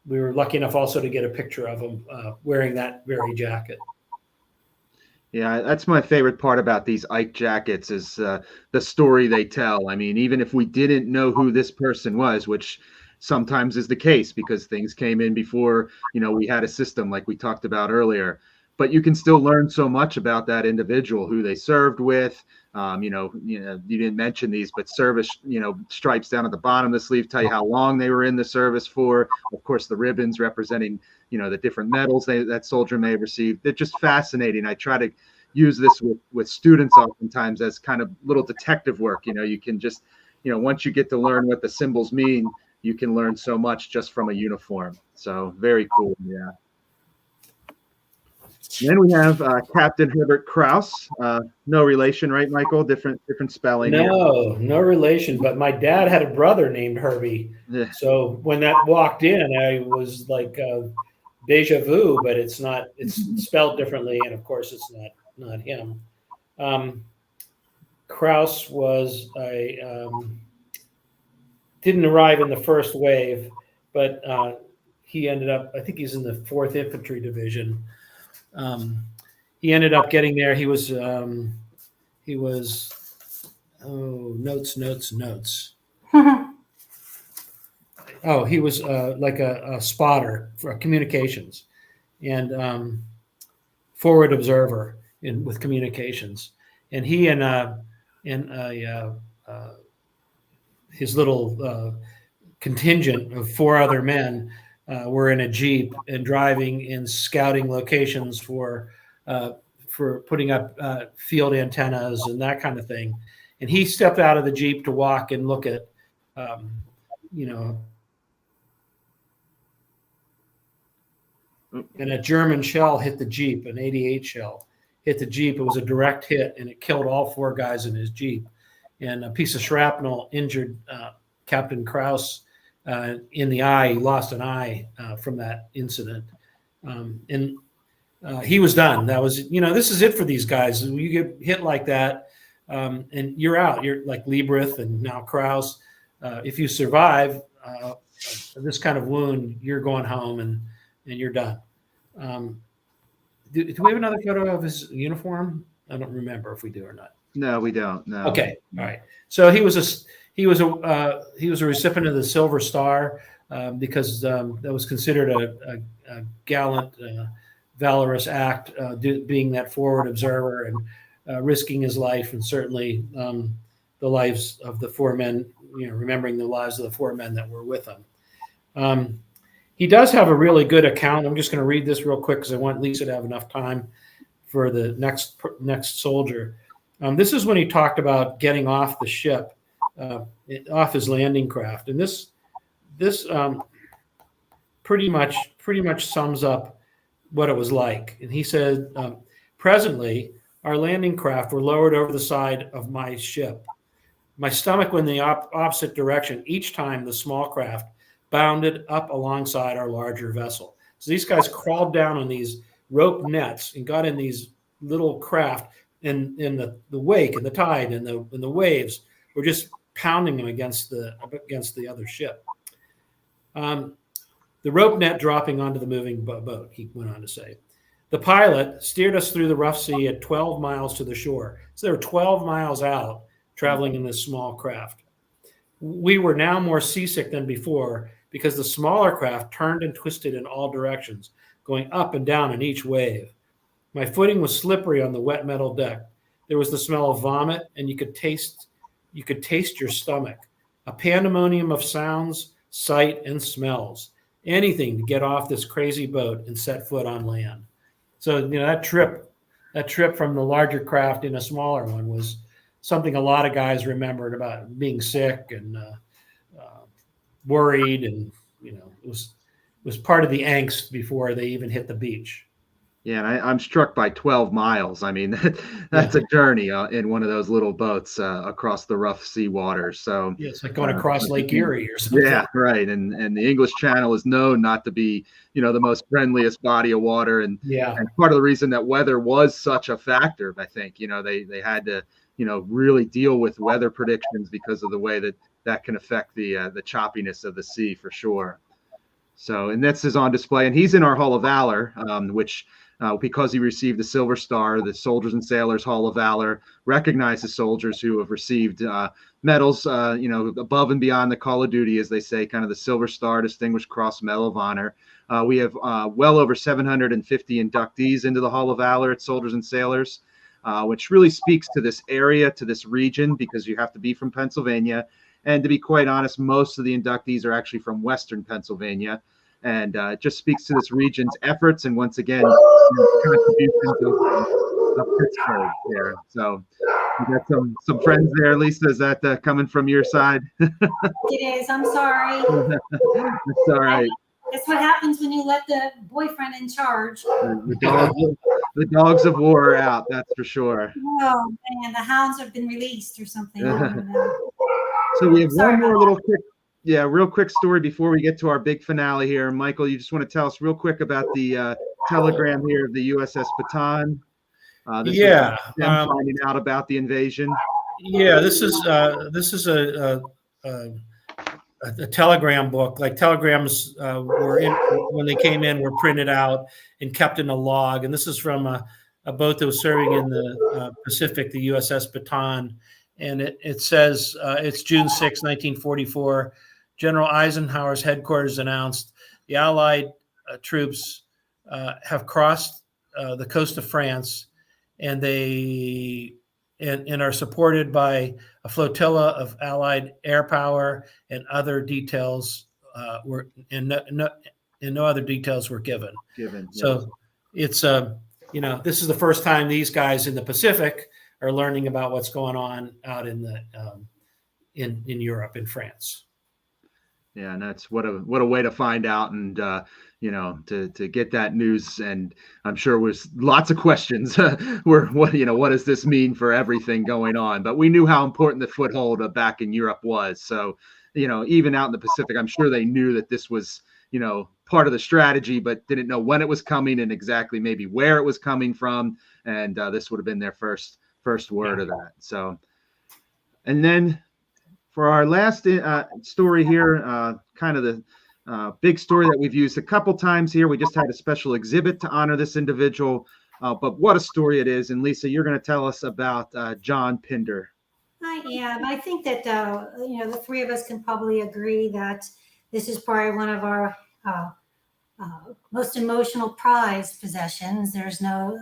we were lucky enough also to get a picture of him wearing that very jacket. Yeah, that's my favorite part about these Ike jackets is the story they tell. I mean, even if we didn't know who this person was, which sometimes is the case because things came in before, we had a system like we talked about earlier, but you can still learn so much about that individual, who they served with. You didn't mention these, but service, stripes down at the bottom of the sleeve tell you how long they were in the service for. Of course, the ribbons representing, the different medals that soldier may have received. They're just fascinating. I try to use this with students oftentimes as kind of little detective work. You can just, once you get to learn what the symbols mean, you can learn so much just from a uniform. So very cool. Yeah. And then we have Captain Herbert Kraus. No relation, right, Michael? Different spelling. No relation. But my dad had a brother named Herbie. Yeah. So when that walked in, I was like deja vu. But it's not. It's spelled differently, and of course, it's not him. Kraus was didn't arrive in the first wave, but he ended up. I think he's in the 4th Infantry Division. He ended up getting there. He was notes. Oh, he was like a spotter for communications and forward observer with communications. And he and his little contingent of 4 other men were in a Jeep and driving and scouting locations for putting up field antennas and that kind of thing. And he stepped out of the Jeep to walk and look at, and a German shell hit the Jeep, an 88 shell hit the Jeep. It was a direct hit, and it killed all 4 guys in his Jeep. And a piece of shrapnel injured Captain Krause in the eye. He lost an eye from that incident. And he was done. That was, this is it for these guys. You get hit like that, and you're out. You're like Liebreth and now Krause. If you survive this kind of wound, you're going home and you're done. Do we have another photo of his uniform? I don't remember if we do or not. No, we don't. No. Okay. All right. So he was a recipient of the Silver Star because that was considered a gallant, valorous act, being that forward observer and risking his life, and certainly the lives of the 4 men. Remembering the lives of the 4 men that were with him. He does have a really good account. I'm just going to read this real quick because I want Lisa to have enough time for the next soldier. This is when he talked about getting off the ship, off his landing craft, and this pretty much sums up what it was like. And he said, presently, our landing craft were lowered over the side of my ship. My stomach went in the opposite direction each time the small craft bounded up alongside our larger vessel. So these guys crawled down on these rope nets and got in these little craft, and the wake and the tide and the waves were just pounding them against the other ship. The rope net dropping onto the moving boat, he went on to say. The pilot steered us through the rough sea at 12 miles to the shore. So they were 12 miles out traveling in this small craft. We were now more seasick than before because the smaller craft turned and twisted in all directions, going up and down in each wave. My footing was slippery on the wet metal deck. There was the smell of vomit, and you could taste your stomach. A pandemonium of sounds, sight, and smells. Anything to get off this crazy boat and set foot on land. So, that trip from the larger craft in a smaller one was something a lot of guys remembered about being sick and worried, and it was part of the angst before they even hit the beach. Yeah, and I'm struck by 12 miles. I mean, that's a journey in one of those little boats across the rough sea waters. So yeah, it's like going across Lake Erie or something. Yeah, right. And the English Channel is known not to be, the most friendliest body of water. And part of the reason that weather was such a factor, I think, they had to, really deal with weather predictions because of the way that can affect the choppiness of the sea for sure. So, and this is on display, and he's in our Hall of Valor, which because he received the Silver Star, the Soldiers and Sailors Hall of Valor recognizes soldiers who have received medals, above and beyond the call of duty, as they say, kind of the Silver Star, Distinguished Cross, Medal of Honor. We have well over 750 inductees into the Hall of Valor at Soldiers and Sailors, which really speaks to this area, to this region, because you have to be from Pennsylvania. And to be quite honest, most of the inductees are actually from Western Pennsylvania. And it just speaks to this region's efforts and, once again, contributions of Pittsburgh there. So you got some friends there. Lisa, is that coming from your side? It is. I'm sorry. It's all right. That's what happens when you let the boyfriend in charge. The dogs of war are out, that's for sure. Oh, man, the hounds have been released or something. I don't know. So we have one more little real quick story before we get to our big finale here. Michael, you just want to tell us real quick about the telegram here of the USS Baton. Finding out about the invasion. Yeah, this is a telegram book. Like telegrams were when they came in, were printed out and kept in a log. And this is from a boat that was serving in the Pacific, the USS Baton. And it says it's June 6, 1944. General Eisenhower's headquarters announced the Allied troops have crossed the coast of France, and they are supported by a flotilla of Allied air power, and other details no other details were given. So it's this is the first time these guys in the Pacific are learning about what's going on out in the in Europe, in France. Yeah, and that's what a way to find out, and to get that news. And I'm sure was lots of questions. What does this mean for everything going on? But we knew how important the foothold back in Europe was. So even out in the Pacific, I'm sure they knew that this was, part of the strategy, but didn't know when it was coming and exactly maybe where it was coming from. And this would have been their first word of that. So, and then for our last story here, kind of the big story that we've used a couple times here. We just had a special exhibit to honor this individual, but what a story it is. And Lisa, you're going to tell us about John Pinder. I am. I think that, the three of us can probably agree that this is probably one of our most emotional prized possessions. There's no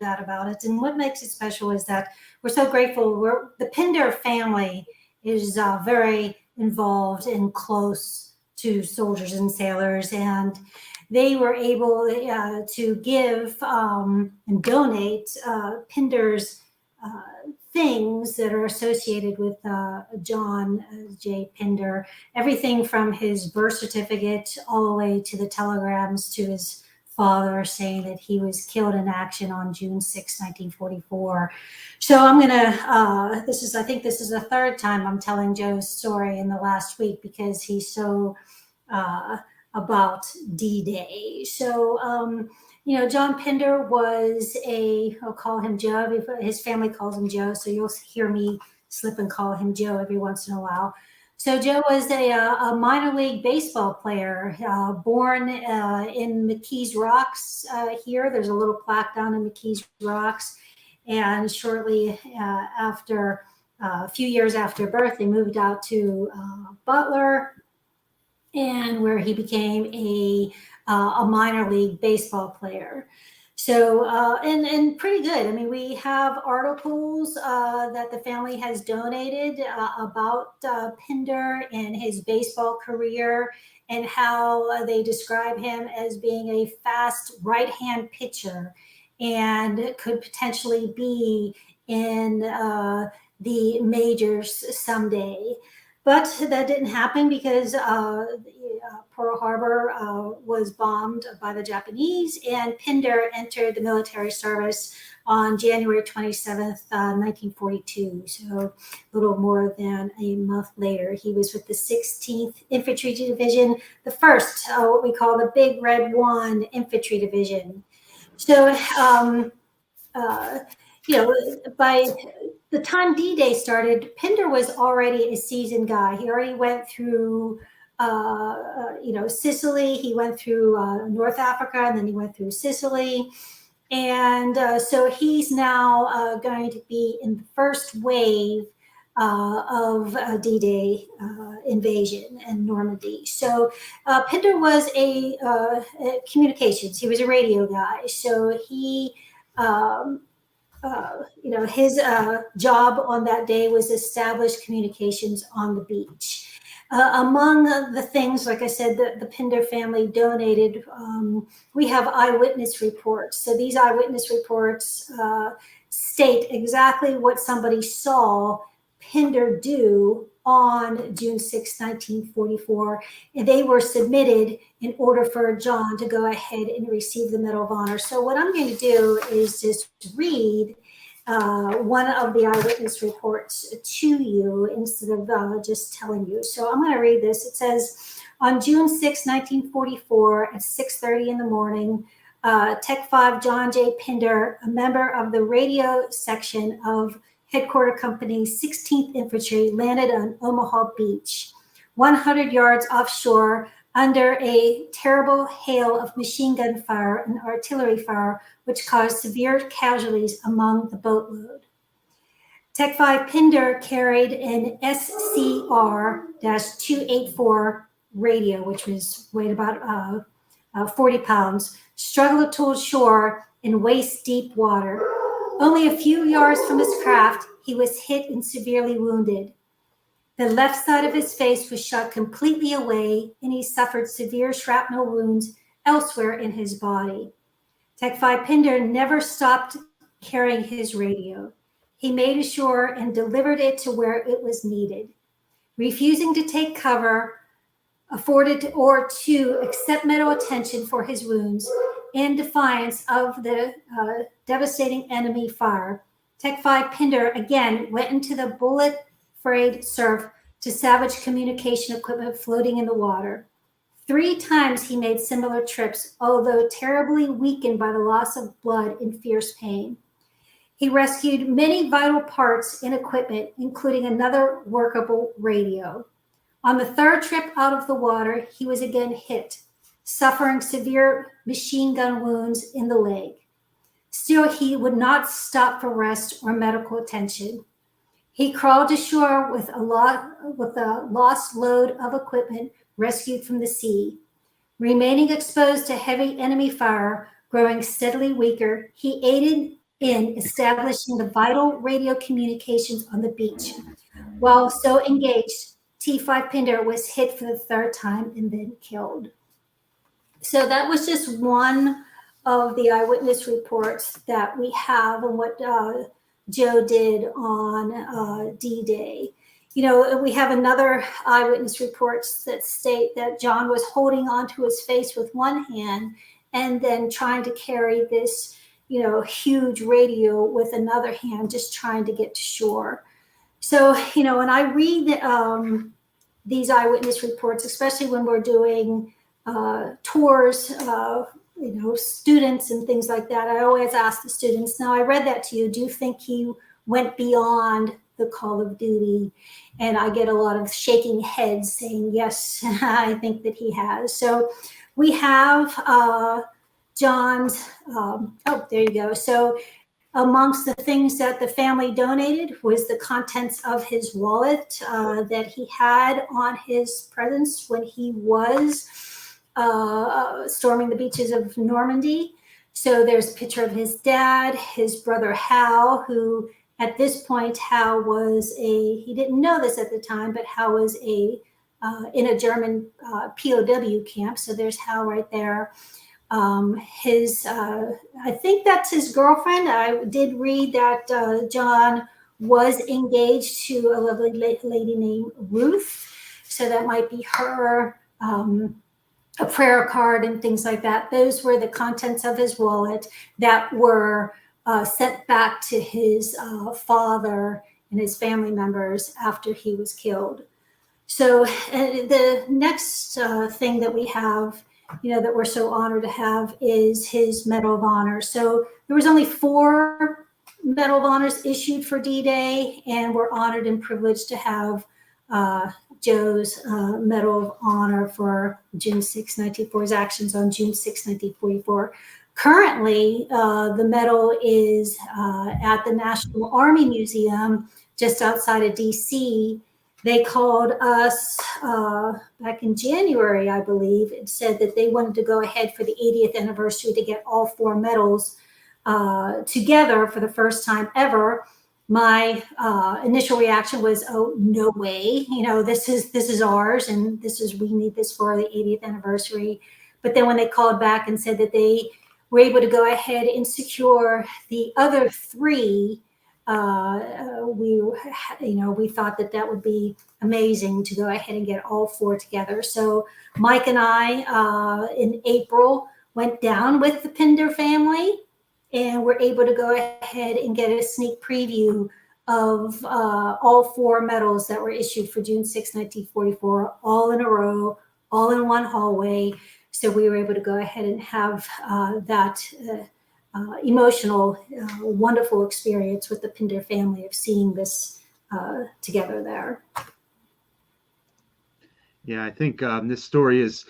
doubt about it. And what makes it special is that we're so grateful. The Pinder family is very involved and close to soldiers and sailors, and they were able to give and donate Pinder's things that are associated with John J. Pinder, everything from his birth certificate all the way to the telegrams to his father saying that he was killed in action on June 6, 1944. So I'm going to, I think this is the third time I'm telling Joe's story in the last week because he's so about D-Day. So, John Pinder was I'll call him Joe. His family calls him Joe, so you'll hear me slip and call him Joe every once in a while. So Joe was a minor league baseball player, born in McKees Rocks here. There's a little plaque down in McKees Rocks. And shortly after, a few years after birth, they moved out to Butler, and where he became a minor league baseball player. So, and pretty good. I mean, we have articles that the family has donated about Pinder and his baseball career and how they describe him as being a fast right-hand pitcher and could potentially be in the majors someday. But that didn't happen because Pearl Harbor was bombed by the Japanese, and Pinder entered the military service on January 27th, 1942. So a little more than a month later, he was with the 16th Infantry Division, the first, what we call the Big Red One Infantry Division. So, by the time D-Day started, Pinder was already a seasoned guy. He already went through, Sicily. He went through North Africa, and then he went through Sicily. And so he's now going to be in the first wave of D-Day invasion and Normandy. So Pinder was a communications. He was a radio guy. So he his job on that day was establish communications on the beach. Among the things, like I said, the Pinder family donated, we have eyewitness reports. So these eyewitness reports state exactly what somebody saw Pinder do on June 6, 1944, and they were submitted in order for John to go ahead and receive the Medal of Honor. So what I'm going to do is just read one of the eyewitness reports to you instead of just telling you. So I'm going to read this. It says, on June 6, 1944 at 6:30 in the morning, Tech 5 John J. Pinder, a member of the radio section of Headquarter Company 16th Infantry, landed on Omaha Beach, 100 yards offshore under a terrible hail of machine gun fire and artillery fire, which caused severe casualties among the boatload. Tech 5 Pinder carried an SCR-284 radio, which weighed about 40 pounds, struggled to shore in waist-deep water. Only a few yards from his craft, he was hit and severely wounded. The left side of his face was shot completely away, and he suffered severe shrapnel wounds elsewhere in his body. Tech 5 Pinder never stopped carrying his radio. He made ashore and delivered it to where it was needed, refusing to take cover, afforded or to accept medical attention for his wounds. In defiance of the devastating enemy fire, Tech 5 Pinder again went into the bullet-frayed surf to salvage communication equipment floating in the water. 3 times he made similar trips, although terribly weakened by the loss of blood and fierce pain. He rescued many vital parts and equipment, including another workable radio. On the 3rd trip out of the water, he was again hit, suffering severe machine gun wounds in the leg. Still, he would not stop for rest or medical attention. He crawled ashore with a lost load of equipment rescued from the sea. Remaining exposed to heavy enemy fire, growing steadily weaker, he aided in establishing the vital radio communications on the beach. While so engaged, T5 Pinder was hit for the 3rd time and then killed. So that was just one of the eyewitness reports that we have and what Joe did on D-Day. You know, we have another eyewitness reports that state that John was holding onto his face with one hand and then trying to carry this, you know, huge radio with another hand, just trying to get to shore. So, you know, when I read these eyewitness reports, especially when we're doing tours, you know, students and things like that, I always ask the students, now I read that to you, do you think he went beyond the call of duty? And I get a lot of shaking heads saying, yes, I think that he has. So we have John's, oh, there you go. So amongst the things that the family donated was the contents of his wallet that he had on his presence when he was storming the beaches of Normandy. So there's a picture of his dad, his brother Hal, who at this point, Hal was he didn't know this at the time, but Hal was in a German POW camp. So there's Hal right there. I think that's his girlfriend. I did read that John was engaged to a lovely lady named Ruth. So that might be her, a prayer card and things like that. Those were the contents of his wallet that were sent back to his father and his family members after he was killed. So the next thing that we have, you know, that we're so honored to have is his Medal of Honor. So there was only 4 Medal of Honors issued for D-Day, and we're honored and privileged to have Joe's Medal of Honor for June 6, 1944, his actions on June 6, 1944. Currently, the medal is at the National Army Museum just outside of DC. They called us back in January, I believe, and said that they wanted to go ahead for the 80th anniversary to get all 4 medals together for the first time ever. My initial reaction was, oh, no way. You know, this is ours, and we need this for the 80th anniversary. But then when they called back and said that they were able to go ahead and secure the other 3, we thought that would be amazing to go ahead and get all 4 together. So Mike and I in April went down with the Pinder family, and we're able to go ahead and get a sneak preview of all 4 medals that were issued for June 6, 1944, all in a row, all in one hallway. So we were able to go ahead and have that emotional, wonderful experience with the Pinder family of seeing this together there. Yeah, I think this story is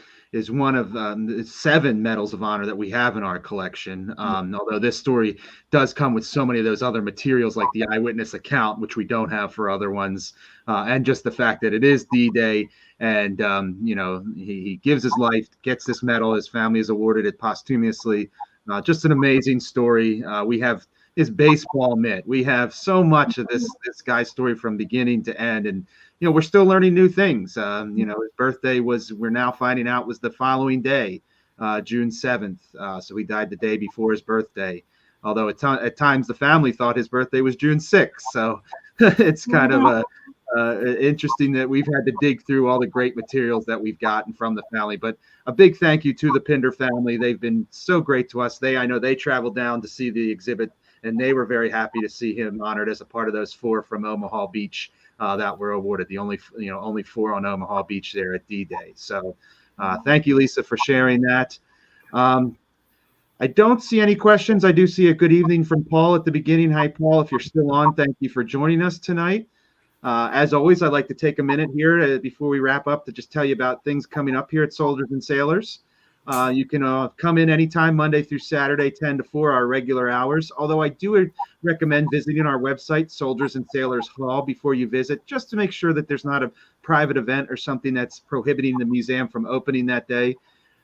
one of the 7 medals of honor that we have in our collection. Although this story does come with so many of those other materials, like the eyewitness account, which we don't have for other ones, and just the fact that it is D-Day, and you know, he gives his life, gets this medal, his family is awarded it posthumously. Just an amazing story. We have his baseball mitt. We have so much of this guy's story from beginning to end, and you know, we're still learning new things. You know, his birthday we're now finding out was the following day, June 7th. So he died the day before his birthday. Although at times the family thought his birthday was June 6th. So it's kind of interesting that we've had to dig through all the great materials that we've gotten from the family. But a big thank you to the Pinder family. They've been so great to us. I know they traveled down to see the exhibit and they were very happy to see him honored as a part of those 4 from Omaha Beach that were awarded. The only 4 on Omaha Beach there at D-Day. So thank you, Lisa, for sharing that. I don't see any questions. I do see a good evening from Paul at the beginning. Hi, Paul. If you're still on, thank you for joining us tonight. As always, I'd like to take a minute here before we wrap up to just tell you about things coming up here at Soldiers and Sailors. You can come in anytime, Monday through Saturday, 10 to 4, our regular hours. Although I do recommend visiting our website, Soldiers and Sailors Hall, before you visit, just to make sure that there's not a private event or something that's prohibiting the museum from opening that day.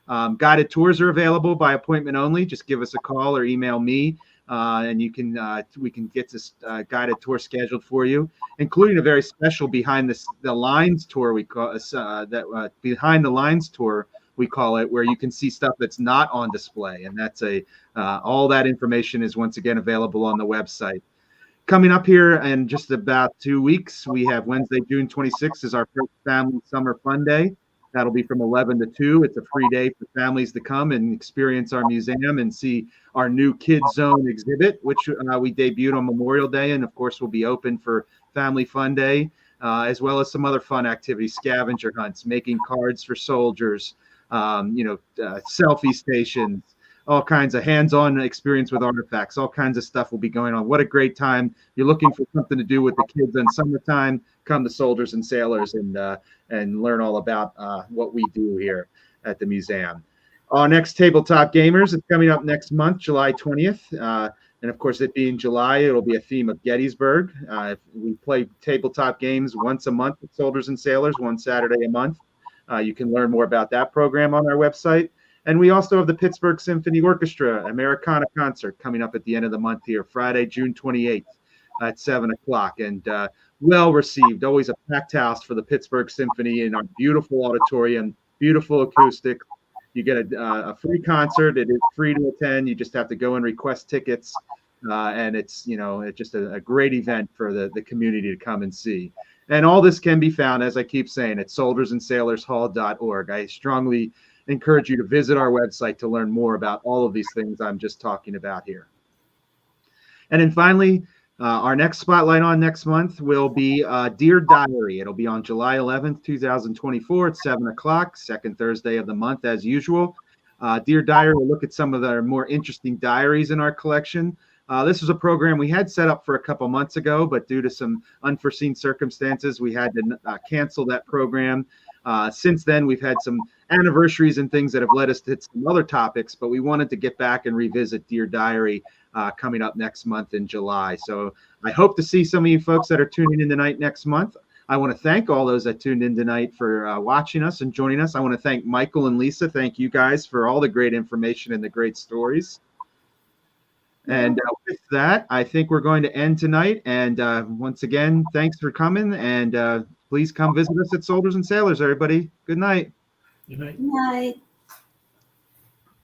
Guided tours are available by appointment only. Just give us a call or email me, and we can get this guided tour scheduled for you, including a very special behind the lines tour we call behind the lines tour we call it, where you can see stuff that's not on display, and that's all that information is once again available on the website. Coming up here in just about 2 weeks, we have Wednesday, June 26th is our first Family Summer Fun Day. That'll be from 11 to 2. It's a free day for families to come and experience our museum and see our new Kids Zone exhibit, which we debuted on Memorial Day, and of course will be open for Family Fun Day, as well as some other fun activities, scavenger hunts, making cards for soldiers, selfie stations, all kinds of hands-on experience with artifacts, all kinds of stuff will be going on. What a great time. You're looking for something to do with the kids in summertime, come to Soldiers and Sailors and learn all about what we do here at the museum. Our next Tabletop Gamers is coming up next month, July 20th. And of course, it being July, it'll be a theme of Gettysburg. We play tabletop games once a month at Soldiers and Sailors, one Saturday a month. You can learn more about that program on our website. And we also have the Pittsburgh Symphony Orchestra Americana concert coming up at the end of the month here, Friday, June 28th at 7 o'clock. And well received, always a packed house for the Pittsburgh Symphony in our beautiful auditorium, beautiful acoustics. You get a free concert. It is free to attend. You just have to go and request tickets. And it's just a great event for the community to come and see. And all this can be found, as I keep saying, at soldiersandsailorshall.org. I strongly encourage you to visit our website to learn more about all of these things I'm just talking about here. And then finally, our next spotlight on next month will be Dear Diary. It'll be on July 11th, 2024 at 7 o'clock, second Thursday of the month as usual. Dear Diary will look at some of the more interesting diaries in our collection. This was a program we had set up for a couple months ago, but due to some unforeseen circumstances, we had to cancel that program. Since then, we've had some anniversaries and things that have led us to some other topics, but we wanted to get back and revisit Dear Diary coming up next month in July. So I hope to see some of you folks that are tuning in tonight next month. I want to thank all those that tuned in tonight for watching us and joining us. I want to thank Michael and Lisa. Thank you guys for all the great information and the great stories. And with that, I think we're going to end tonight. And once again, thanks for coming. And please come visit us at Soldiers and Sailors, everybody. Good night. Good night. Good night.